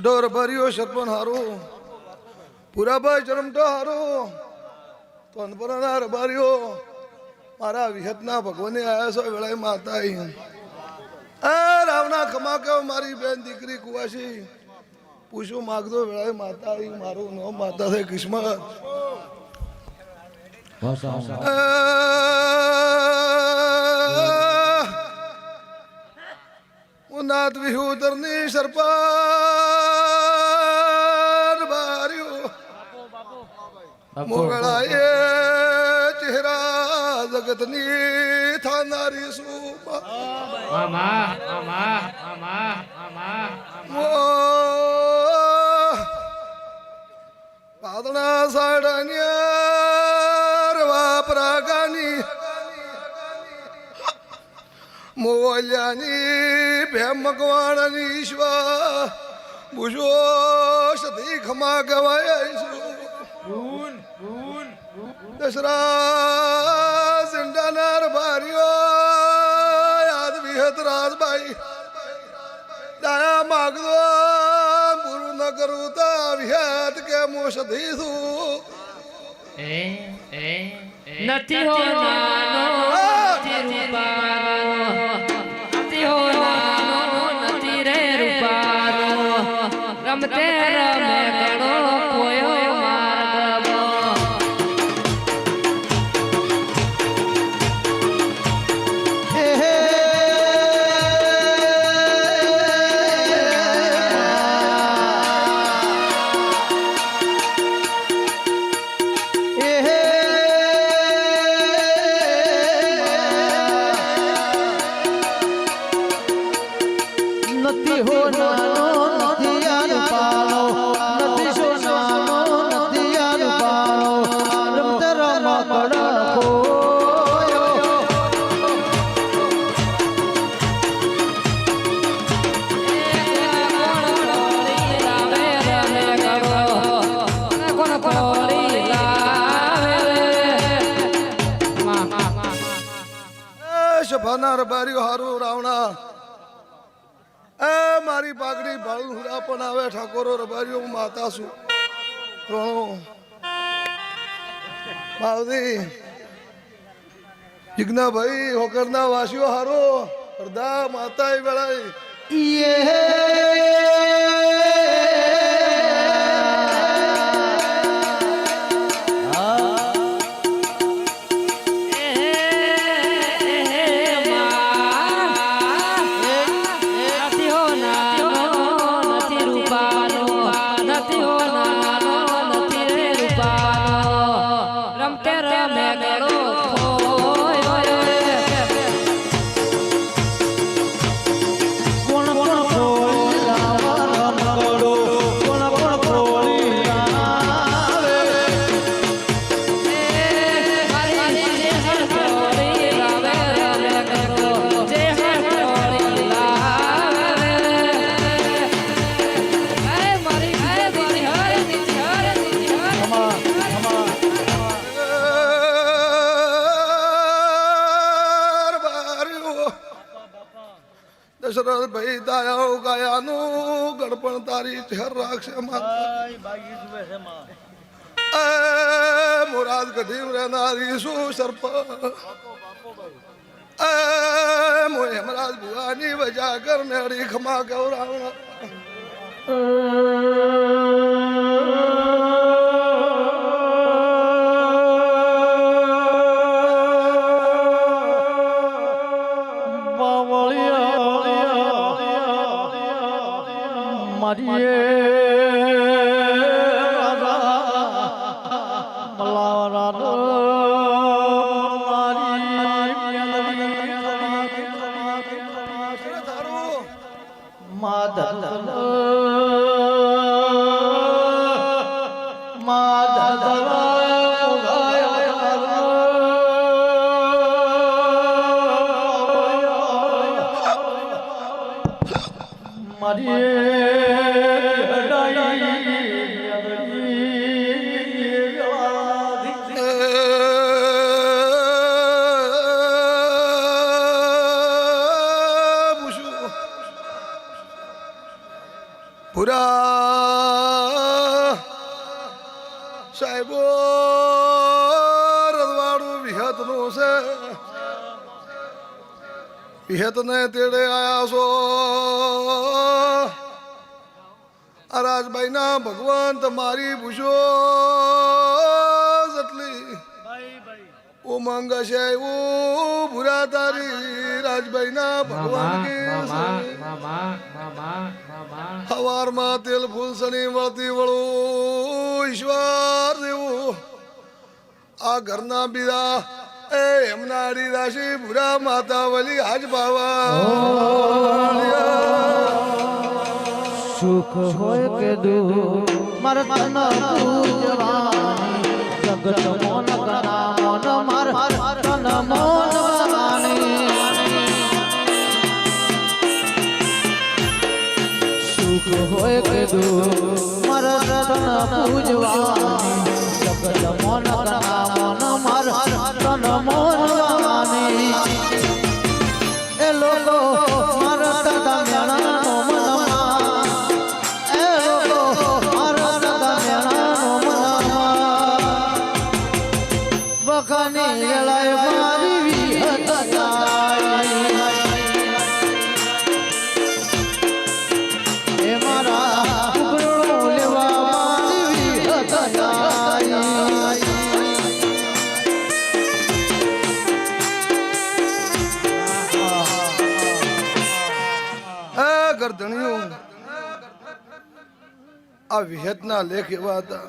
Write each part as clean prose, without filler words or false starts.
ઢોર ભર્યો સરપણ હારો પુરાભાઈ ચરમટો હારો તો અનપરાના રબારીઓ મારા વિહતના ભગવાને આયા છો વેળાએ માતા આ રાવના ખમા કે મારી બેન દીકરી કુવાસી પૂછું માગતો વેળાએ માતા મારું નામ માતા છે કિસ્મત હું નાથ વિહુદરની સરપાર બાર્યો મોગળાએ ચહેરા જગતની થાનારી પાદણા સાડાની વાપરાગાની મોલ્યાની ભેમ મગવાણની ઈશ્વર બુજો સતી ખમા ગવાય દશરા સિંડાનાર ભાર્યો યાદ વિહત રાજબાઈ દયા માગદો પૂરું ન કરું તો વિહત કે મોસધી છું નથી હો નાનો નથી રૂપાનો નથી હો નાનો નથી રે રૂપાનો રમતે રમે ગણો કોયો માર્ગમાં નથી હો નાનો નથી આનુપાનો નથી સોનાનો નથી આનુપાનો રમત રમકડા ખોયો કોણ કોળી લાવે શભાના રબારીઓ હારું રાવણા એ મારી પાઘડી ભાળ હુરા પણ આવે ઠાકોરો રબારીઓ હું માતા છું રણો માવદી જિજ્ઞાભાઈ હોકરના વાસીઓ હારો અડધા માતા એ વેળાએ દશરથ ભાઈ દાયા ગાયાનું ગણપણ તારી ચહેર રાખશે મુરાદ કઢીમ રહેનારી શું સરપ હેમરાજ ભુવાની વજા કર મેળી ખમા ગૌરાવણ ભૂરા સાહેબો રજવાડું વિહતનું છે. વિહતને તેડે આયા છો આ રાજભાઈના ભગવાન તમારી પૂછો જેટલી ઉમંગ છે એવું ભૂરા તારી રાજભાઈના ભગવાન કે હવારમાં તેલ ફૂલ સની વળતી વળું ઈશ્વર દેવું આ ઘરના બીજા એ એમના હરિદાસી ભૂરા માતા વલી આજ બાવા સુખ હોય કે દુઃખ મારા તન પૂજવાની જગત મોન કરા મોન માર તન મોન વાણી સુખ હોય કે દુઃખ મારા તન પૂજવાની જગત મોન કરા મોન માર તન મોન વાણી એ લોકો મારા દાદા મેળાનો મનમાં એ લોકો મારા દાદા મેળાનો મનમાં વખાની વેળાએ મારી વિહત જાય એ મારા ઉઘરણો લેવા મારી વિહત જાય ગરધણીઓ આ વિહતના લેખ એવા હતા.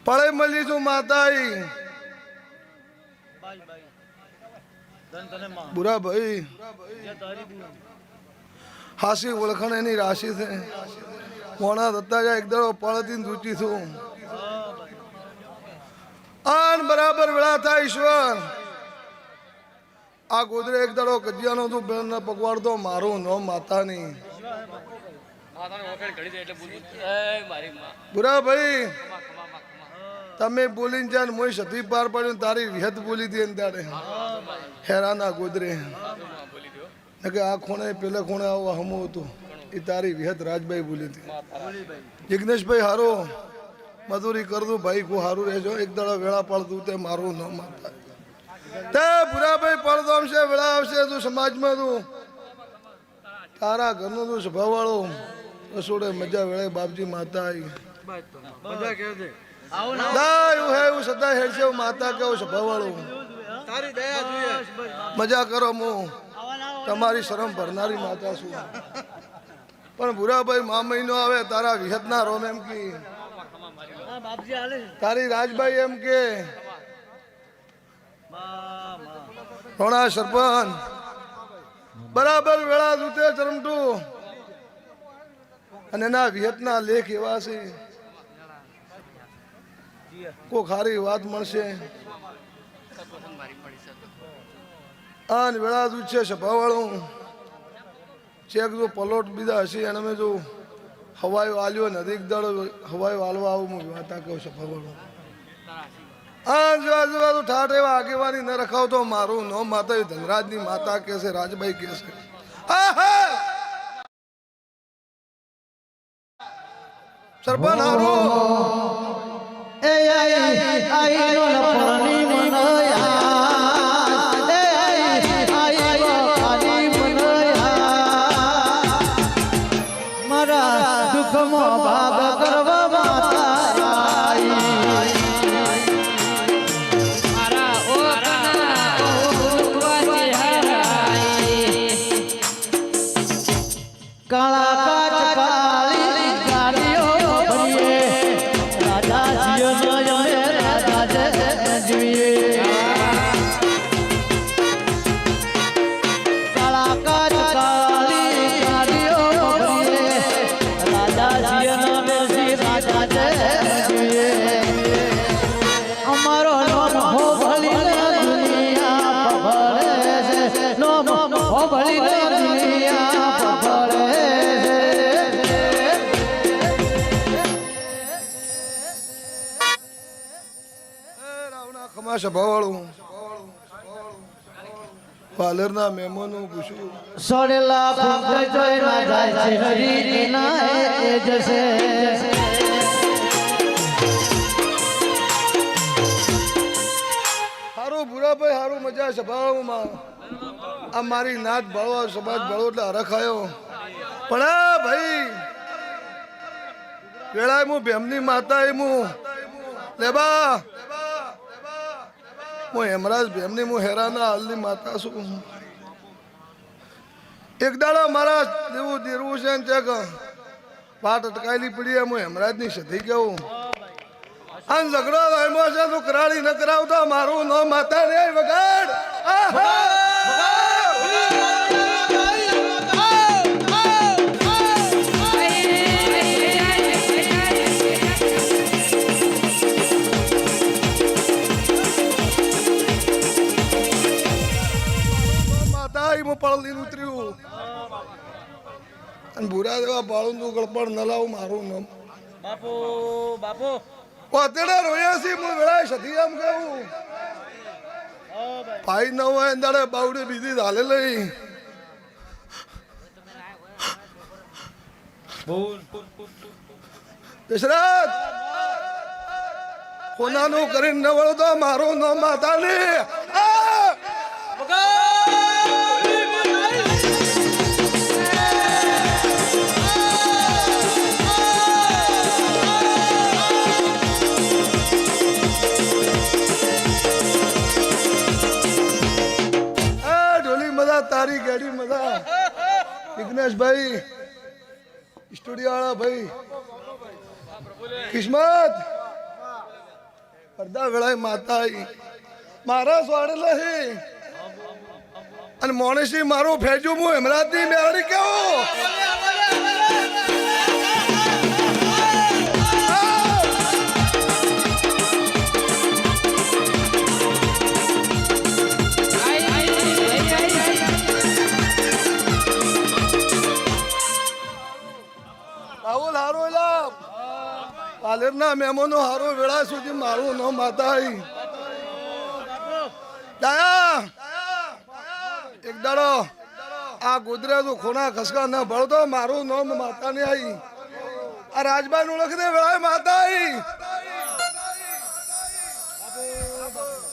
પળે મળી છું માતાઈ બુરા ભાઈ હાસી ઓળખણ એની રાશિ છે. મોણા થતા જાય એક દાડો પળતી દૂચી છું આન બરાબર વેળા થાય ઈશ્વર આ ગોદરે એક દાડો કજિયાનો તું બેન પગવાડતો મારું નો માતાની બુરા ભાઈ તમે બોલીને જ્યાં મોય સતી પાર પાડ્યું તારી વિહત બોલી હતી ત્યારે હેરાના ગોદરે કે આ ખૂણે પેલા ખૂણે આવું હમું હતું એ તારી વિહત રાજભાઈ બોલી હતી. જિગ્નેશભાઈ હારો મજૂરી કરતું ભાઈ કો હારું રહેજો એક દાડો વેળા પાડતું તે મારું ન માતા તે ભૂરાભાઈ પડતો આવશે વેળા આવશે તું સમાજમાં તું તારા ઘરનું તું સ્વભાવ વાળો રસોડે મજા વેળે બાપજી માતા આવી એવું હે એવું સદા હેડ છે માતા કેવું સ્વભાવ વાળું મજા કરો હું તમારી શરમ ભરનારી માતા છું. પણ ભૂરાભાઈ મા મહિનો આવે તારા વિહતના રોમ એમ કે તારી રાજભાઈ એમ કે રોણા સરપંચ બરાબર વેળા દૂતે ચરમટું અને એના વિહતના લેખ એવા છે કોઈ ખારી વાત મળશે આન વેળા દૂધ છે સભાવાળું ચેક જો પલોટ બીજા હશે અને અમે જો હવાયો આલ્યો નદી દળ હવાયો હાલવા આવું હું વાતા કહું સભાવાળું આજુબાજુ ઠાઠ એવા આગેવાની ન રખાવતો મારું નો માતા ધનરાજની માતા કે છે રાજભાઈ કે છે સરપંચ હારો એ આઈ નો લપની મનયા એ આઈ આની મનયા મારા દુઃખમાં ભાગ કરવા માતા આઈ કાળા કાચ કાળી ગાડીઓ ભરીએ રાજા જીઓ રાજા જીવીએ કાળા કાચ કાળી ગાડીઓ ભરીએ રાજા જીઓ બેસી રાજા જીવીએ અમારો નામ હો ભલી દુનિયા પભળે છે નામ હો ભલી દુનિયા સભાવાળું પાલરના મહેમાનો પૂછ્યું સોડેલા ફૂટ જોઈ ના જાય છે હરી ના એ જશે હારું ભૂરાભાઈ હારું મજા સભાળવામાં આ મારી નાત ભળવા સમાજ ભળો એટલે હરખાયો પણ આ ભાઈ વેળાએ હું ભેમની માતા એ હું લેબા હું હેમરાજ ભેમની હું હેરાના હાલની માતા છું એક દાડા મારા દેવું દેરવું છે ને ચેક પાટ અટકાયેલી પડી હું હેમરાજની સધી કહું આન ઝઘડો વાયમો છે તું કરાળી ન કરાવતો મારું નો માતા રે વગાડ માતા હું પડલી ઉતર્યું અને ભૂરા દેવા પાળું તું ગળપણ ન લાવું મારું નામ બાપુ બાપુ પોતેડા રોયા છે હું વેળાએ સધી એમ કહું ભાઈ ન હોય અંદાડે બાવડી બીજી હાલે લઈ દશરથ કોનાનું કરીને ન વળતો મારું નો માતા ને તારી ગાડી મજા વિઘ્નેશભાઈ સ્ટુડિયો વાળા ભાઈ કિસ્મત અડધા વેળાએ માતા મારા સ્વાડેલા છે અને મોણેશી મારું ફેજું હું હેમરાજની મેળવી કેવું પાલેરના મહેમાનો હારો વેળા સુધી મારું નો માતા એક દાડો આ ગોદરે તું ખોના ખસકા ન ભળતો મારું નામ માતા ને આવી આ રાજબાન ઓળખ દે વેળા માતા આવી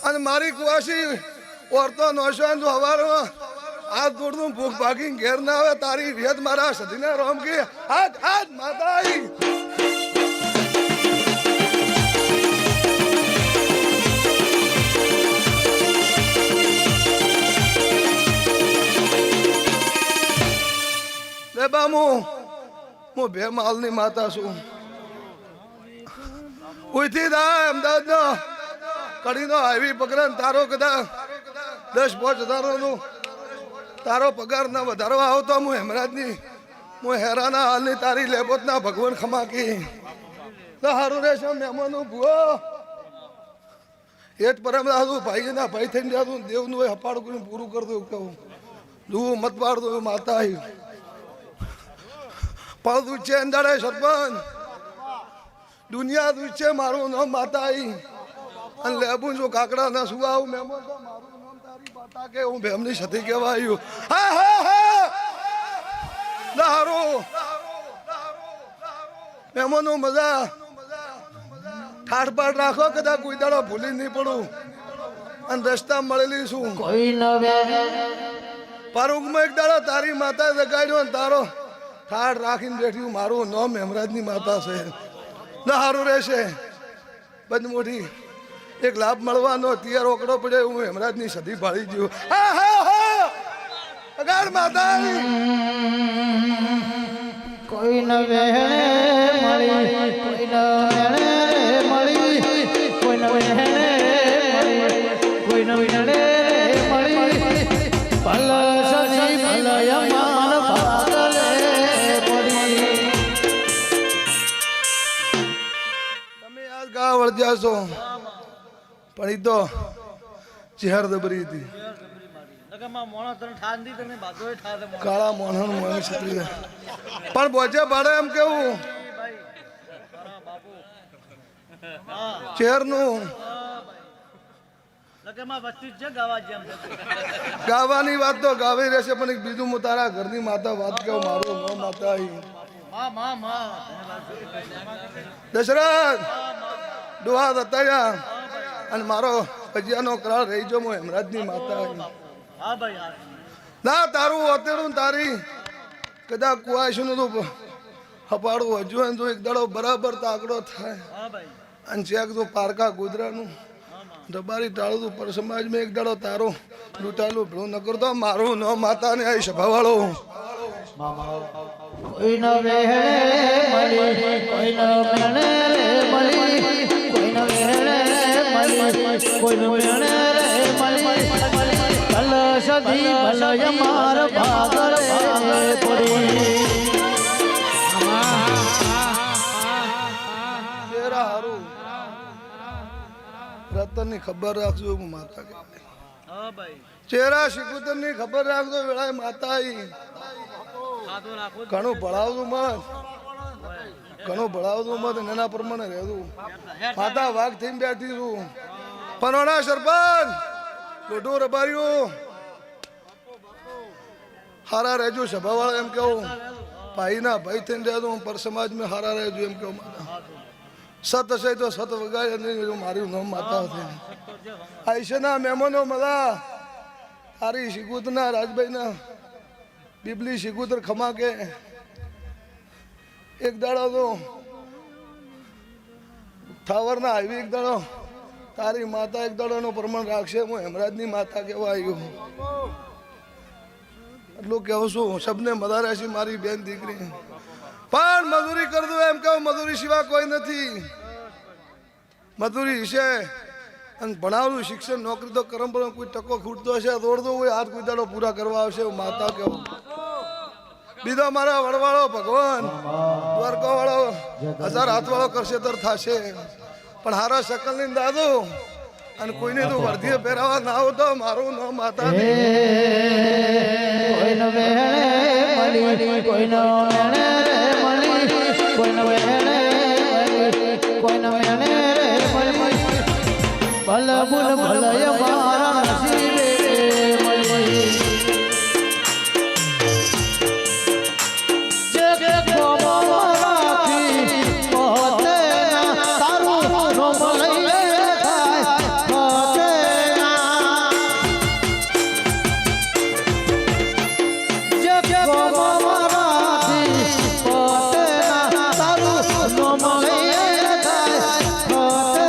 અને મારી કુવાસી ઓરતો નોશો જો હવારમાં હાથ દોડતું ભૂખ ભાગીને ઘેર ના આવે તારી વેદ મારા સધીને રોમ કે હાથ હાથ માતા આવી હું બે માલની માતા છું ઉઈથી દા અમદાવાદનો કડીનો હાઈવી પકડે તારો કદાચ 10,000-5,000 નું તારો પગાર ના વધારવા આવતો હું હેમરાજની હું હેરાના હાલની તારી લેબોતના ભગવાન ખમાકી તો હારું રહેશે મહેમાનો ભૂવો એ જ પરમ રાહું ભાઈના ભાઈ થઈને જાતું દેવનું એ હપાડું કરીને પૂરું કરી દઉં કહું દુવું મત પાડતું માતા આવી પણ દૂધ છે અંદાડે સરપંચ દુનિયા દૂધ છે મારું નામ માતા આવી અને લેબું જો કાકડા ના સુવા આવું મહેમાન તો મારું નામ તારી માતા કે હું ભેમની સતી કહેવાયું હા હા હા હારું મહેમાનો મજા ઠાઠ રાખો કદાચ કોઈ દાડો ભૂલી નહીં પડું અને રસ્તા મળેલી શું કોઈ નવે પારુકમાં એક દાડો તારી માતા જગાડ્યો ને તારો ઠાઠ રાખીને બેઠ્યું મારું નામ હેમરાજની માતા છે ના સારું રહેશે બધી મોટી એક લાભ મળવાનો તૈયાર ઓકડો પડે હું હેમરાજની સદી ભાળી ગયો હા હા હા અગાડ માતા કોઈ નવે મળી કોઈ નવે મળી કોઈ નવે કોઈ નવી નડે મળી ભલ સજી ભલ યમાન ભાગલે પડી તમે યાદ ગા વળજ્યા છો પણ એ તો ચહેર દબરી હતી કાળા મોહન મોહન છત્રી પણ બોચે ભાડે એમ કેવું ચહેર નું વાક્યમાં વસ્તી છે ગાવા જેમ છે. ગાવાની વાત તો ગાવી રહેશે, પણ એક બીજું હું તારા ઘરની માતા વાત કહું, મારું નો માતા અહીં. માં દશરથ ડોહા દત્તાયા અને મારો કજિયાનો કરાર રહી જો હું હેમરાજની માતા અહીં. હા ભાઈ હા. ના તારું ઓતેડું તારી કદાચ કુવાશું તું હપાડું હજુ એને જો એક દાડો બરાબર તાકડો થાય હા ભાઈ. અને ચેક જો પારકા ગોધરાનું રબારી ટાળું તું પર સમાજમાં એક દાડો તારો લૂંટાયેલું ભેળું ન કરતો મારું નો માતાને આ સભાવાળો કોઈનો વેહળે મળી કોઈનો મેણે રે મળી કોઈનો વેહળે મળી કોઈનો મેણે રે મળી કલ સદી ભલય માર ભાગરે પડી તેરા હારું રતનની ખબર રાખજો હું માતા કહેવાય. હા ભાઈ. ચેરા શિકુતરની ખબર રાખજો વેળાએ માતા આવી. ખાધો રાખો. ઘણું ભણાવતું મત ઘણું ભણાવતું મત અને એના પ્રમાણે રહેતું. માતા વાઘ થઈને બેઠી છું પનોણા સરપંચ લોઢું રબારીઓ હારા રહેજો સભાવાળા એમ કહું ભાઈના ભાઈ થઈને રહેજો પર સમાજમાં હારા રહેજો એમ કહું માતા. સત હશે તો સત વગાડે નહીં મારું નામ માતા હતી. આઈશના મહેમાનો મળા તારી શિકુતના રાજભાઈના બીબલી શિકુતર ખમા કે એક દાડો તો ઠાવરના આવી એક દાડો તારી માતા એક દાડોનું પ્રમાણ રાખશે હું હેમરાજની માતા કેવા આવ્યું એટલું કહું છું સબને મદા રહેશે મારી બેન દીકરી પણ મજૂરી કર દઉં એમ કહું મજૂરી સિવાય કોઈ નથી. મજૂરી છે અને ભણાવેલું શિક્ષણ નોકરી તો કરમ પણ કોઈ ટકો ખૂટતો હશે દોડતો હોય હાથ કોઈ દાડો પૂરા કરવા આવશે એવું માતા કેવું. બીજો મારા વડવાળો ભગવાન દ્વારકા વાળો 1000 હાથ વાળો કરશે તર થશે પણ હારા શકલ ની દાદો અને કોઈને તો વર્ધીએ પહેરાવા ના આવતો મારું નામ માતા કોઈનો વેહળે મળી કોઈનો મેણે રે મળી કોઈનો વેહળે મળી કોઈનો મેણે રે મળી ભલ ભૂલ ભલય મારા નસીબે મળી જગ કોમો રાખી પોતે ના તારું રોમ લઈ થાય પોતે ના જગ કોમો રાખી પોતે ના તારું રોમ લઈ થાય પોતે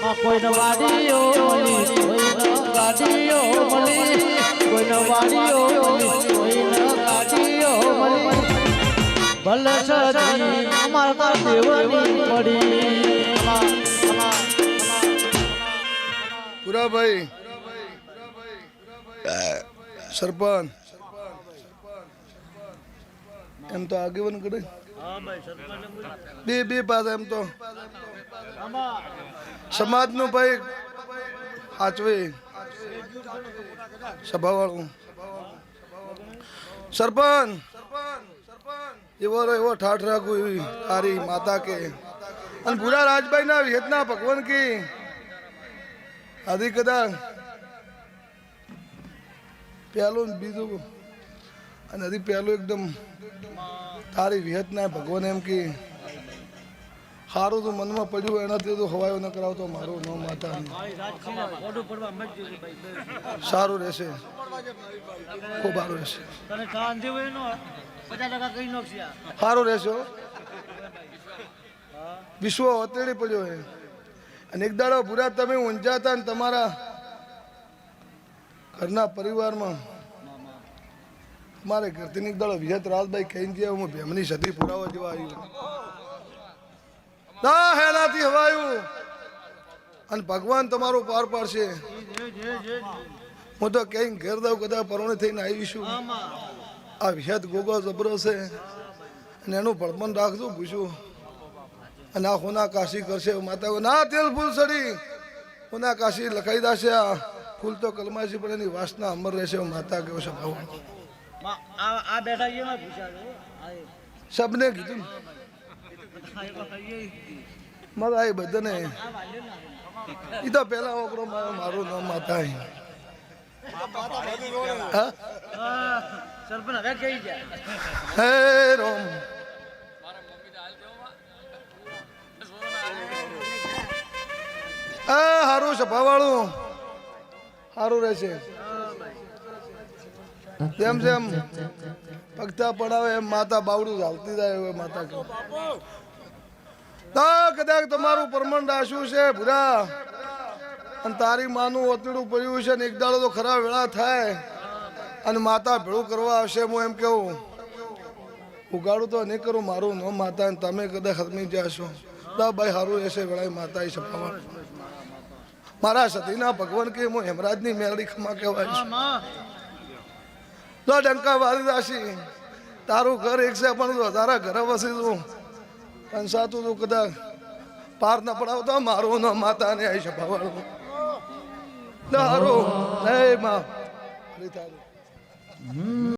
ના કોઈનો વાડીઓ મળી કોઈનો ગાડીઓ મળી કોઈનો વાડીઓ મળી કોઈનો ગાડીઓ મળી ભલ સદી અમારા દેવની પડી પુરાભાઈ સરપંચ એમ તો આગેવાન કરે હા ભાઈ. સરપંચ બે પાસે એમ તો આમાં સમાજનું ભાઈ સાચવે સભાવાળું સરપંચ એવો એવો ઠાઠ રાખું એવી તારી માતા કે અને પૂરા રાજભાઈ ના વિહતના ભગવાન કી આદિ કદાચ પહેલું ને બીજું અને હજી પહેલું એકદમ તારી વિહતના ભગવાન એમ કે સારું તો મનમાં પડ્યું એનાથી તો હવાયો ન કરાવતો મારું ન માતા ઓડું પડવા મત ભાઈ. સારું રહેશે ખૂબ સારું રહેશે તને શાંતિ હોય નો 50% કઈ નોખશે આ. સારું રહેશે હો. વિશ્વ ઓતેડી પડ્યો છે અને એક દાડો પૂરા તમે ઊંઝાતા ને તમારા ઘરના પરિવારમાં મારે ઘરથી એક દાડો વિહત રાજભાઈ કહીને ગયા હું ભેમની સદી પુરાવા જેવા આવ્યું ના હેનાથી હવાયું અને ભગવાન તમારું પાર પાડશે. હું તો કઈ ઘેર દઉં કદાચ પરોણે થઈને આવીશું. આ વિહત ગોગો જબરો છે અને એનું ભળમન રાખજો પૂછ્યું અને આ હોના કાશી કરશે માતા ના તેલ ફૂલ સડી હોના કાશી લખાઈ દેશે. આ ફૂલ તો કલમાશી પણ એની વાસના અમર રહેશે માતા કેવો છે ભાવ આ બેઠા એમાં પૂછ્યા છે. સબને કીધું મારા એ બધાને એ તો પેલા ઓકરો મારું નામ માતા હા સરપંચ હવે કહી જાય હે રોમ હારું સભાવાળું સારું રહેશે જેમ જેમ પગતા પડાવે એમ માતા બાવડું ચાલતી જાય હવે માતા કે કદાચ તમારું પરમણ રાશું છે ભૂરા અને તારી માનું ઓતડું પડ્યું છે ને એક દાડો તો ખરા વેળા થાય અને માતા ભેળું કરવા આવશે હું એમ કેવું ઉગાડું તો નહીં કરું મારું ન માતા અને તમે કદાચ હરમી જશો ભાઈ સારું રહેશે વેળાએ માતા એ સભાવા મારા સતીના ભગવાન કે હું હેમરાજની મેરડી ખમા કહેવાય છે તો ડંકા વાળી રાશી તારું ઘર એક છે પણ તારા ઘરે વસી તું અને સાતું તું કદાચ પાર ન પડાવતો મારું ન માતા ને આવી સભાવાળું હારું નહીં માં